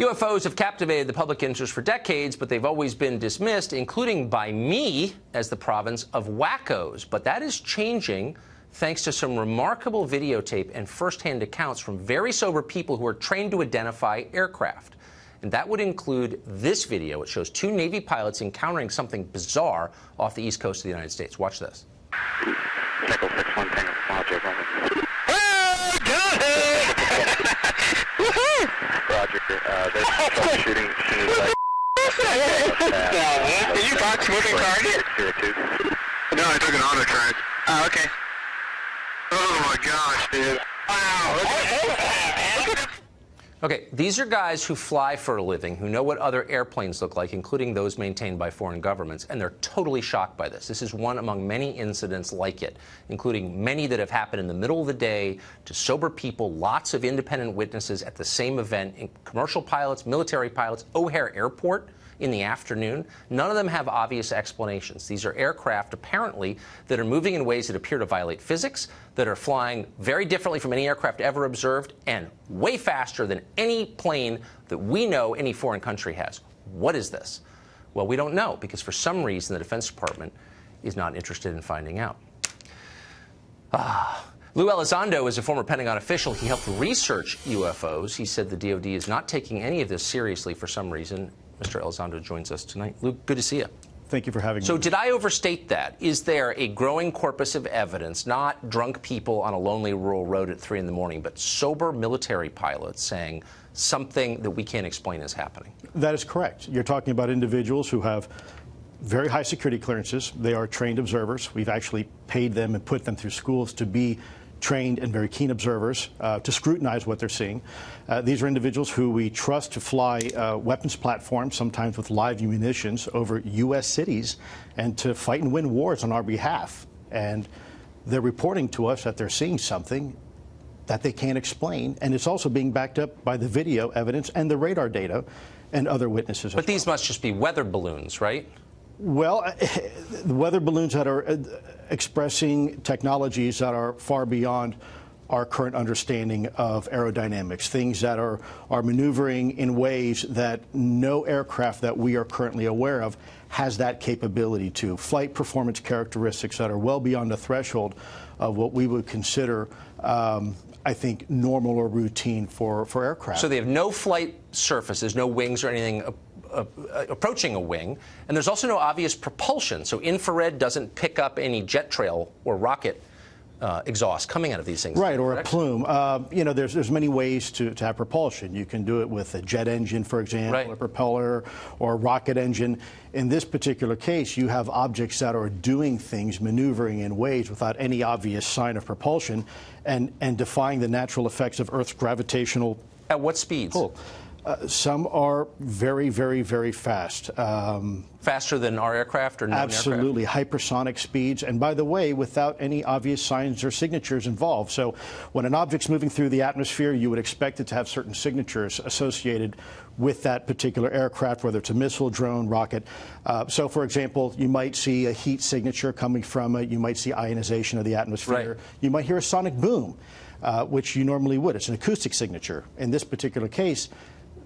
UFOs have captivated the public interest for decades, but they've always been dismissed, including by me, as the province of wackos. But that is changing thanks to some remarkable videotape and first-hand accounts from very sober people who are trained to identify aircraft. And that would include this video. It shows two Navy pilots encountering something bizarre off the east coast of the United States. Watch this. Echo 6-1, Tango, Roger, Roger. Oh, got it! Woohoo! Roger, there's troubleshooting. Are you box moving target? No, I took an auto track. Oh, okay. Oh my gosh, dude. Wow, look at that. Okay, these are guys who fly for a living, who know what other airplanes look like, including those maintained by foreign governments, and they're totally shocked by this. This is one among many incidents like it, including many that have happened in the middle of the day to sober people, lots of independent witnesses at the same event, commercial pilots, military pilots, O'Hare Airport in the afternoon. None of them have obvious explanations. These are aircraft, apparently, that are moving in ways that appear to violate physics, that are flying very differently from any aircraft ever observed, and way faster than any plane that we know any foreign country has. What is this? Well, we don't know, because for some reason the Defense Department is not interested in finding out. Lou Elizondo is a former Pentagon official. He helped research UFOs. He said the DoD is not taking any of this seriously for some reason. Mr. Elizondo joins us tonight. Lou, good to see you. Thank you for having me. So did I overstate that? Is there a growing corpus of evidence, not drunk people on a lonely rural road at 3 in the morning, but sober military pilots saying something that we can't explain is happening? That is correct. You're talking about individuals who have very high security clearances. They are trained observers. We've actually paid them and put them through schools to be trained and very keen observers to scrutinize what they're seeing. These are individuals who we trust to fly weapons platforms, sometimes with live munitions, over U.S. cities and to fight and win wars on our behalf. And they're reporting to us that they're seeing something that they can't explain, and it's also being backed up by the video evidence and the radar data and other witnesses. But these must just be weather balloons, right? Well, the weather balloons that are expressing technologies that are far beyond our current understanding of aerodynamics, things that are maneuvering in ways that no aircraft that we are currently aware of has that capability to. Flight performance characteristics that are well beyond the threshold of what we would consider, I think, normal or routine for aircraft. So they have no flight surfaces, no wings or anything approaching a wing, and there's also no obvious propulsion. So infrared doesn't pick up any jet trail or rocket exhaust coming out of these things. Right, or a plume. You know, there's many ways to have propulsion. You can do it with a jet engine, for example, right, a propeller, or a rocket engine. In this particular case, you have objects that are doing things, maneuvering in ways without any obvious sign of propulsion, and defying the natural effects of Earth's gravitational At what speeds? pull. Some are very, very, very fast. Faster than our aircraft or non-aircraft? Absolutely, hypersonic speeds, and by the way, without any obvious signs or signatures involved. So when an object's moving through the atmosphere, you would expect it to have certain signatures associated with that particular aircraft, whether it's a missile, drone, rocket. So, for example, you might see a heat signature coming from it. You might see ionization of the atmosphere. Right. You might hear a sonic boom, which you normally would. It's an acoustic signature. In this particular case,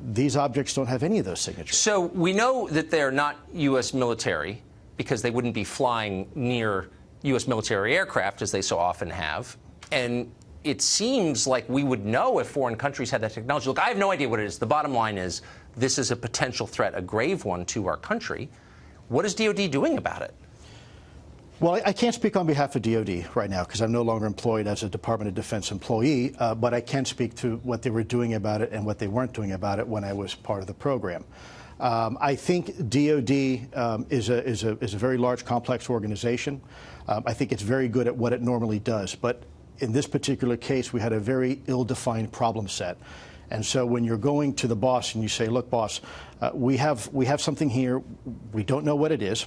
these objects don't have any of those signatures. So we know that they're not U.S. military because they wouldn't be flying near U.S. military aircraft, as they so often have. And it seems like we would know if foreign countries had that technology. Look, I have no idea what it is. The bottom line is this is a potential threat, a grave one to our country. What is DoD doing about it? Well, I can't speak on behalf of DoD right now because I'm no longer employed as a Department of Defense employee, but I can speak to what they were doing about it and what they weren't doing about it when I was part of the program. I think DoD is a very large, complex organization. I think it's very good at what it normally does, but in this particular case, we had a very ill-defined problem set. And so when you're going to the boss and you say, look, boss, we have something here, we don't know what it is,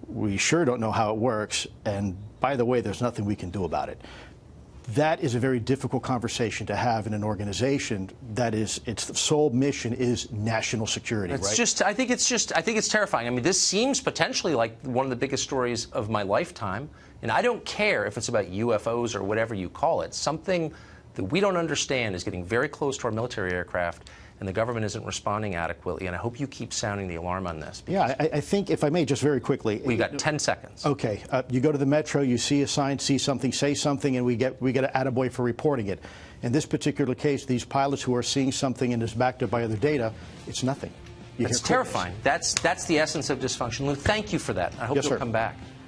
we sure don't know how it works, and by the way, there's nothing we can do about it. That is a very difficult conversation to have in an organization that is, its sole mission is national security, It's right? just, I think it's terrifying. I mean, this seems potentially like one of the biggest stories of my lifetime, and I don't care if it's about UFOs or whatever you call it. Something that we don't understand is getting very close to our military aircraft, and the government isn't responding adequately. And I hope you keep sounding the alarm on this. Yeah, I think, if I may, just very quickly. We've got 10 seconds. Okay. You go to the metro, you see a sign, see something, say something, and we get an attaboy for reporting it. In this particular case, these pilots who are seeing something and is backed up by other data, it's nothing. It's terrifying. That's the essence of dysfunction. Lou, thank you for that. I hope Yes, you'll sir. come back.